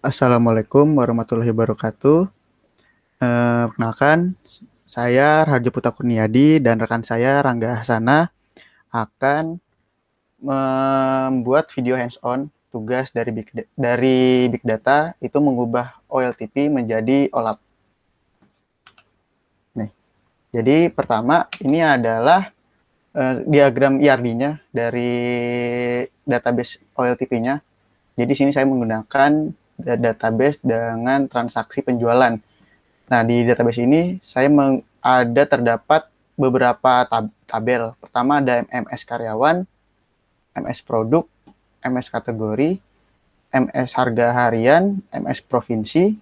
Assalamualaikum warahmatullahi wabarakatuh. Perkenalkan, saya Raharjo Putra Kurniadi dan rekan saya Rangga Ahsana akan membuat video hands-on tugas dari Big Data itu mengubah OLTP menjadi OLAP. Nih, jadi pertama ini adalah diagram IRD-nya dari database OLTP-nya. Jadi sini saya menggunakan database dengan transaksi penjualan. Nah, di database ini saya ada terdapat beberapa tabel. Pertama ada MS karyawan, MS produk, MS kategori, MS harga harian, MS provinsi,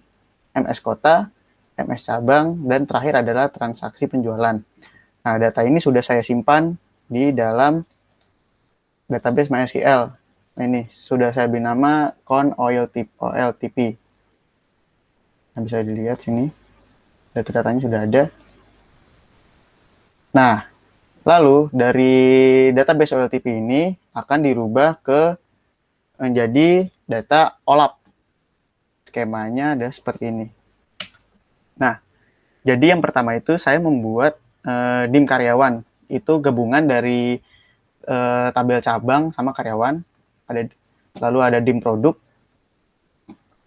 MS kota, MS cabang, dan terakhir adalah transaksi penjualan. Nah, data ini sudah saya simpan di dalam database MySQL. Nah, ini sudah saya beri nama con OLTP. Nah, bisa dilihat sini, data-datanya sudah ada. Nah, lalu dari database OLTP ini akan dirubah ke menjadi data OLAP. Skemanya ada seperti ini. Nah, jadi yang pertama itu saya membuat dim karyawan. Itu gabungan dari tabel cabang sama karyawan. Lalu ada dim produk.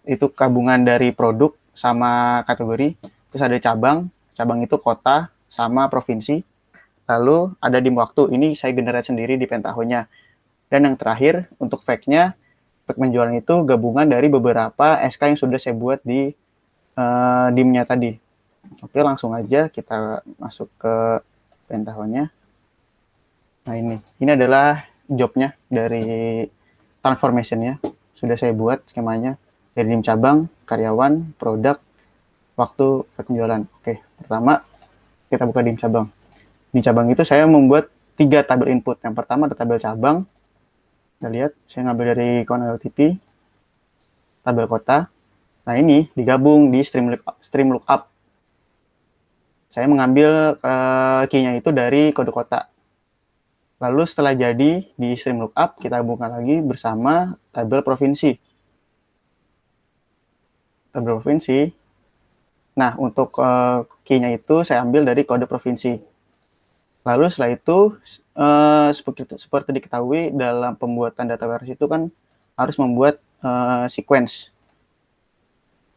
Itu gabungan dari produk sama kategori. Terus ada cabang. Cabang itu kota sama provinsi. Lalu ada dim waktu. Ini saya generate sendiri di Pentaho-nya. Dan yang terakhir, untuk fact-nya, fact penjualan itu gabungan dari beberapa SK yang sudah saya buat di dim-nya tadi. Oke, langsung aja kita masuk ke Pentaho-nya. Nah, ini adalah job-nya dari transformation-nya. Sudah saya buat skemanya dari dim cabang, karyawan, produk, waktu, fact penjualan. Oke, pertama kita buka dim cabang. Dim cabang itu saya membuat 3 tabel input. Yang pertama ada tabel cabang. Kita lihat, saya ngambil dari ConLTP, tabel kota. Nah, ini digabung di stream lookup. Saya mengambil key-nya itu dari kode kota. Lalu setelah jadi di stream lookup, kita hubungkan lagi bersama tabel provinsi. Tabel provinsi. Nah, untuk key-nya itu saya ambil dari kode provinsi. Lalu setelah itu, seperti diketahui dalam pembuatan data warehouse itu kan harus membuat sequence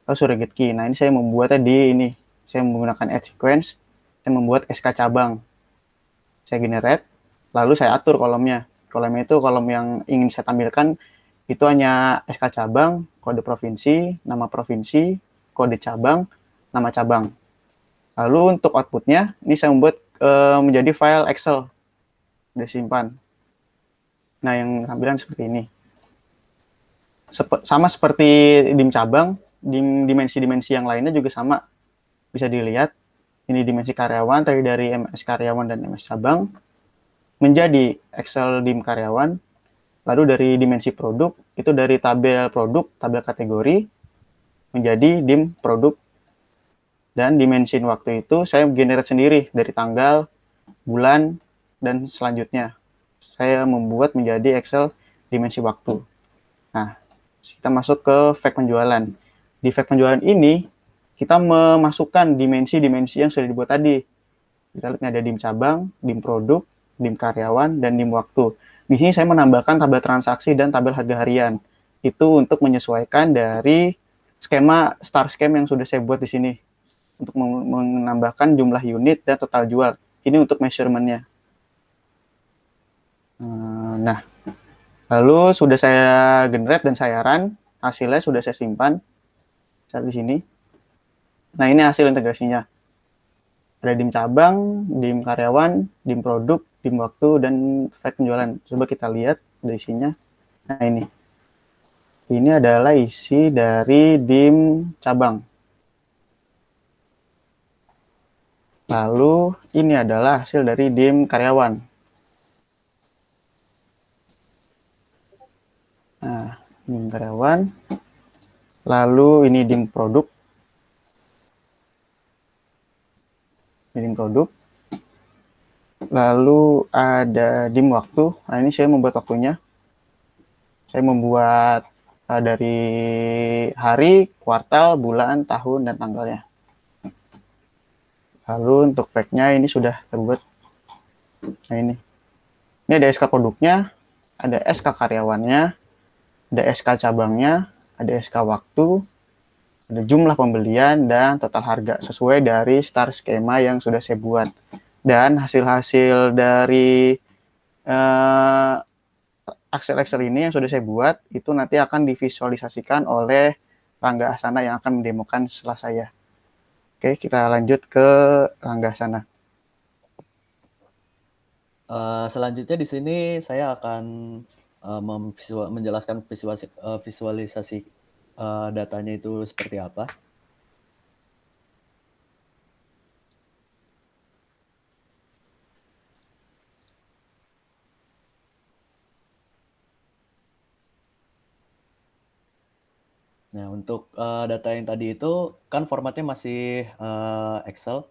atau surrogate key. Nah, ini saya membuatnya di ini. Saya menggunakan add sequence, saya membuat SK cabang. Saya generate, lalu saya atur kolomnya. Kolomnya itu kolom yang ingin saya tampilkan itu hanya SK cabang, kode provinsi, nama provinsi, kode cabang, nama cabang. Lalu untuk outputnya, ini saya membuat menjadi file Excel. Sudah simpan. Nah, yang tampilan seperti ini. Sama seperti dim cabang, dimensi-dimensi yang lainnya juga sama. Bisa dilihat, ini dimensi karyawan, tadi dari MS karyawan dan MS cabang, menjadi Excel dim karyawan, lalu dari dimensi produk, itu dari tabel produk, tabel kategori, menjadi dim produk, dan dimensi waktu itu saya generate sendiri dari tanggal, bulan, dan selanjutnya. Saya membuat menjadi Excel dimensi waktu. Nah, kita masuk ke fact penjualan. Di fact penjualan ini, kita memasukkan dimensi-dimensi yang sudah dibuat tadi. Kita lihat ada dim cabang, dim produk, dim karyawan, dan dim waktu. Di sini saya menambahkan tabel transaksi dan tabel harga harian. Itu untuk menyesuaikan dari skema star scam yang sudah saya buat di sini. Untuk menambahkan jumlah unit dan total jual. Ini untuk measurement-nya. Nah, lalu sudah saya generate dan saya run. Hasilnya sudah saya simpan. Saat di sini. Nah, ini hasil integrasinya. Ada dim cabang, dim karyawan, dim produk, dim waktu, dan fact penjualan. Coba kita lihat dari isinya. Nah, ini. Ini adalah isi dari dim cabang. Lalu ini adalah hasil dari dim karyawan. Nah, dim karyawan. Lalu ini dim produk. Ini dim produk. Lalu ada dim waktu. Nah, ini saya membuat waktunya. Saya membuat dari hari, kuartal, bulan, tahun, dan tanggalnya. Lalu untuk pack-nya ini sudah terbuat. Nah ini ada SK produknya, ada SK karyawannya, ada SK cabangnya, ada SK waktu, ada jumlah pembelian, dan total harga sesuai dari star skema yang sudah saya buat. Dan hasil-hasil dari Excel ini yang sudah saya buat itu nanti akan divisualisasikan oleh Rangga Asana yang akan mendemokan setelah saya. Oke, kita lanjut ke Rangga Asana. Selanjutnya di sini saya akan menjelaskan visualisasi datanya itu seperti apa. Nah, untuk data yang tadi itu kan formatnya masih Excel.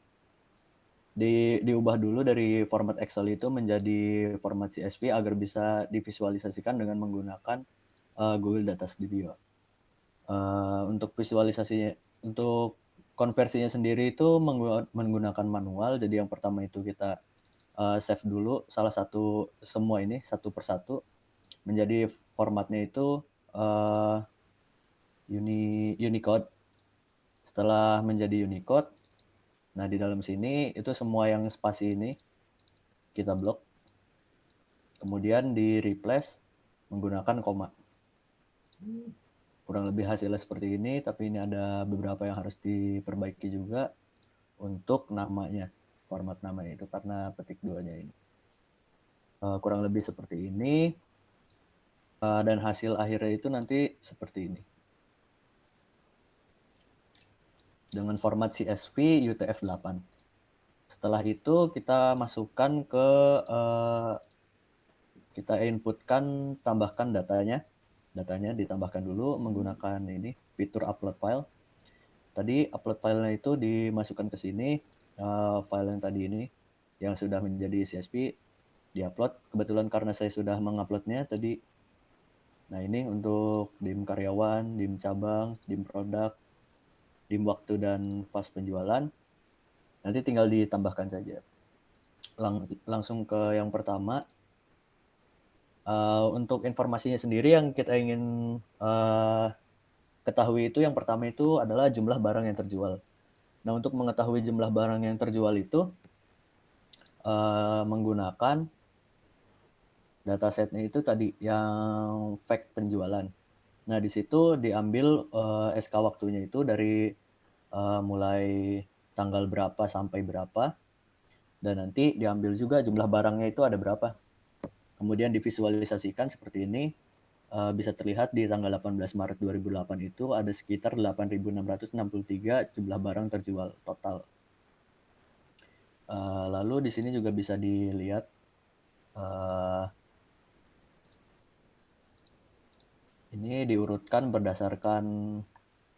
Diubah dulu dari format Excel itu menjadi format CSV agar bisa divisualisasikan dengan menggunakan Google Data Studio. Untuk visualisasinya, untuk konversinya sendiri itu menggunakan manual. Jadi yang pertama itu kita save dulu salah satu semua ini satu persatu menjadi formatnya itu Unicode. Setelah menjadi Unicode, nah di dalam sini itu semua yang spasi ini kita blok. Kemudian di replace menggunakan koma. Kurang lebih hasilnya seperti ini, tapi ini ada beberapa yang harus diperbaiki juga untuk namanya, format namanya itu karena petik 2-nya ini. Kurang lebih seperti ini, dan hasil akhirnya itu nanti seperti ini. Dengan format CSV UTF-8. Setelah itu kita masukkan ke, kita inputkan, tambahkan datanya. Datanya ditambahkan dulu menggunakan ini, fitur upload file. Tadi upload filenya itu dimasukkan ke sini, file yang tadi ini, yang sudah menjadi CSV, diupload. Kebetulan karena saya sudah menguploadnya tadi. Nah ini untuk dim karyawan, dim cabang, dim produk, dim waktu, dan fast penjualan. Nanti tinggal ditambahkan saja. Langsung ke yang pertama. Untuk informasinya sendiri yang kita ingin ketahui itu yang pertama itu adalah jumlah barang yang terjual. Nah, untuk mengetahui jumlah barang yang terjual itu menggunakan datasetnya itu tadi yang fact penjualan. Nah, di situ diambil SK waktunya itu dari mulai tanggal berapa sampai berapa, dan nanti diambil juga jumlah barangnya itu ada berapa. Kemudian divisualisasikan seperti ini. Bisa terlihat di tanggal 18 Maret 2008 itu ada sekitar 8.663 jumlah barang terjual total. Lalu di sini juga bisa dilihat ini diurutkan berdasarkan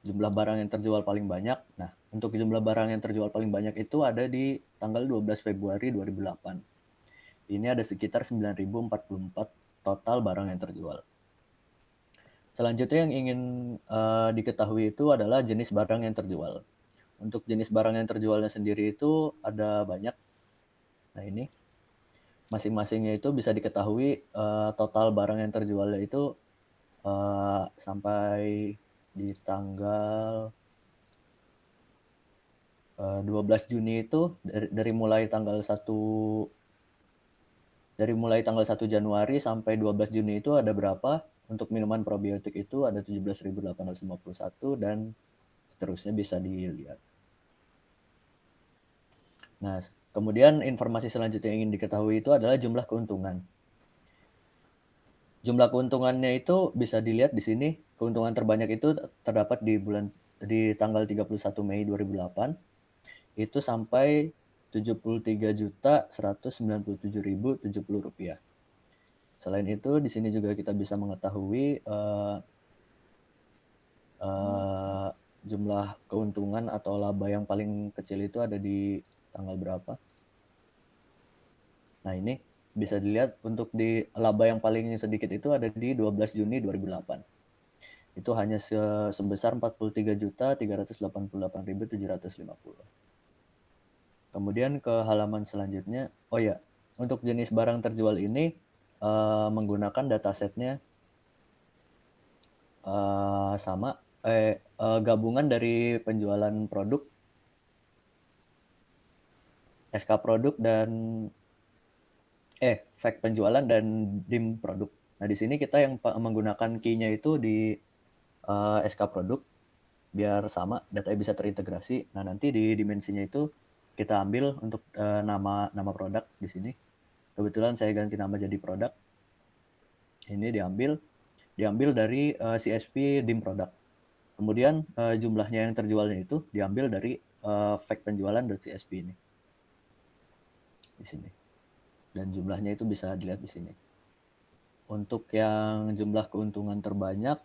jumlah barang yang terjual paling banyak. Nah, untuk jumlah barang yang terjual paling banyak itu ada di tanggal 12 Februari 2008. Ini ada sekitar 9.044 total barang yang terjual. Selanjutnya yang ingin diketahui itu adalah jenis barang yang terjual. Untuk jenis barang yang terjualnya sendiri itu ada banyak. Nah ini, masing-masingnya itu bisa diketahui total barang yang terjualnya itu sampai di tanggal 12 Juni itu dari mulai tanggal 1 Januari sampai 12 Juni itu ada berapa. Untuk minuman probiotik itu ada 17.851 dan seterusnya bisa dilihat. Nah, kemudian informasi selanjutnya yang ingin diketahui itu adalah jumlah keuntungan. Jumlah keuntungannya itu bisa dilihat di sini. Keuntungan terbanyak itu terdapat di tanggal 31 Mei 2008. Itu sampai Rp73.197.070. Selain itu, di sini juga kita bisa mengetahui jumlah keuntungan atau laba yang paling kecil itu ada di tanggal berapa. Nah ini bisa dilihat untuk di laba yang paling sedikit itu ada di 12 Juni 2008. itu hanya sebesar 43.388.750. Kemudian ke halaman selanjutnya, oh ya, untuk jenis barang terjual ini menggunakan datasetnya sama gabungan dari penjualan produk, SK produk dan fact penjualan dan DIM produk. Nah, di sini kita yang menggunakan key-nya itu di SK produk biar sama, datanya bisa terintegrasi. Nah, nanti di dimensinya itu kita ambil untuk nama produk di sini. Kebetulan saya ganti nama jadi produk. Ini diambil dari CSP DIM produk. Kemudian jumlahnya yang terjualnya itu diambil dari fact penjualan.csp ini. Di sini. Dan jumlahnya itu bisa dilihat di sini. Untuk yang jumlah keuntungan terbanyak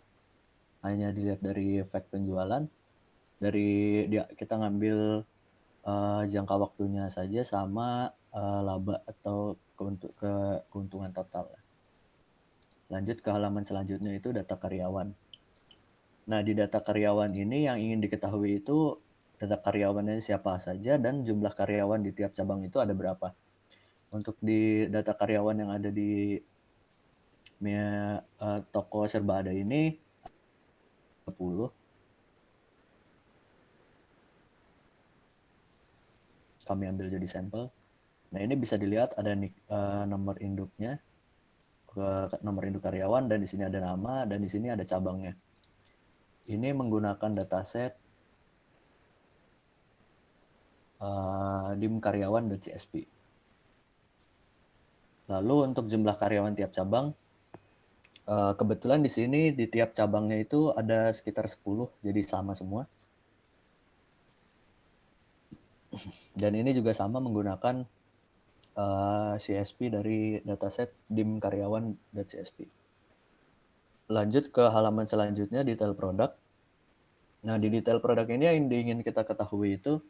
hanya dilihat dari fact penjualan. Kita ngambil jangka waktunya saja sama laba atau keuntungan total. Lanjut ke halaman selanjutnya itu data karyawan. Nah, di data karyawan ini yang ingin diketahui itu data karyawannya siapa saja dan jumlah karyawan di tiap cabang itu ada berapa. Untuk di data karyawan yang ada di toko serba ada ini 10. Kami ambil jadi sampel. Nah, ini bisa dilihat ada nomor induknya, nomor induk karyawan, dan di sini ada nama, dan di sini ada cabangnya. Ini menggunakan dataset dim karyawan.csp. Lalu untuk jumlah karyawan tiap cabang, kebetulan di sini di tiap cabangnya itu ada sekitar 10, jadi sama semua. Dan ini juga sama menggunakan CSP dari dataset dim karyawan.csp. Lanjut ke halaman selanjutnya, detail produk. Nah, di detail produk ini yang ingin kita ketahui itu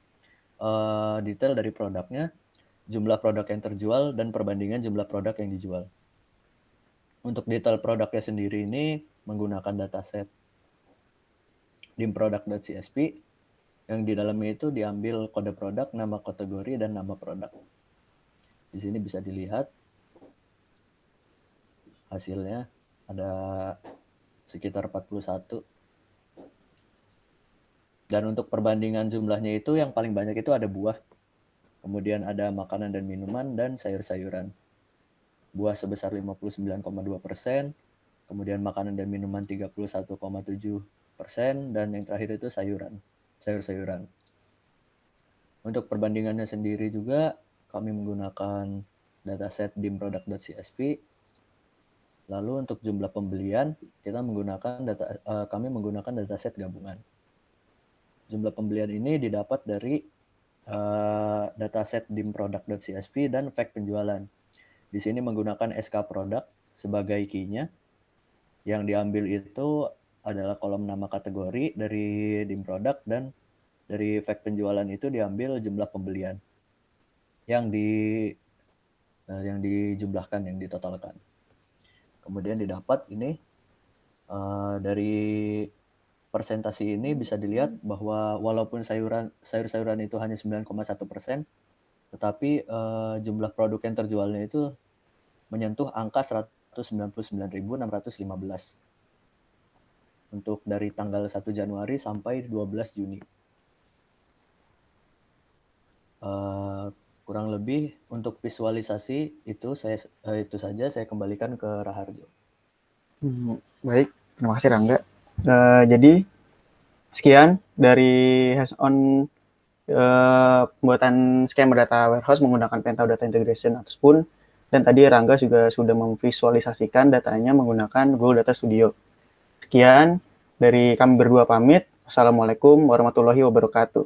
detail dari produknya, jumlah produk yang terjual, dan perbandingan jumlah produk yang dijual. Untuk detail produknya sendiri ini menggunakan dataset dimproduct.csp yang di dalamnya itu diambil kode produk, nama kategori, dan nama produk. Di sini bisa dilihat hasilnya ada sekitar 41. Dan untuk perbandingan jumlahnya itu yang paling banyak itu ada buah. Kemudian ada makanan dan minuman dan sayur-sayuran. Buah sebesar 59,2%, kemudian makanan dan minuman 31,7%, dan yang terakhir itu sayur-sayuran. Untuk perbandingannya sendiri juga kami menggunakan dataset dimproduct.csp. Lalu untuk jumlah pembelian kami menggunakan dataset gabungan. Jumlah pembelian ini didapat dari dataset dimproduct.csp dan fact penjualan. Di sini menggunakan SK produk sebagai key-nya. Yang diambil itu adalah kolom nama kategori dari dimproduct, dan dari fact penjualan itu diambil jumlah pembelian yang dijumlahkan, yang ditotalkan. Kemudian didapat ini dari persentasi ini bisa dilihat bahwa walaupun sayur-sayuran itu hanya 9,1%, tetapi jumlah produk yang terjualnya itu menyentuh angka 199.615 untuk dari tanggal 1 Januari sampai 12 Juni. Kurang lebih untuk visualisasi itu saja saya kembalikan ke Raharjo. Baik, terima kasih Rangga. Jadi sekian dari hands-on pembuatan skema data warehouse menggunakan Pentao Data Integration atau Spoon, dan tadi Rangga juga sudah memvisualisasikan datanya menggunakan Google Data Studio. Sekian dari kami berdua pamit. Wassalamualaikum warahmatullahi wabarakatuh.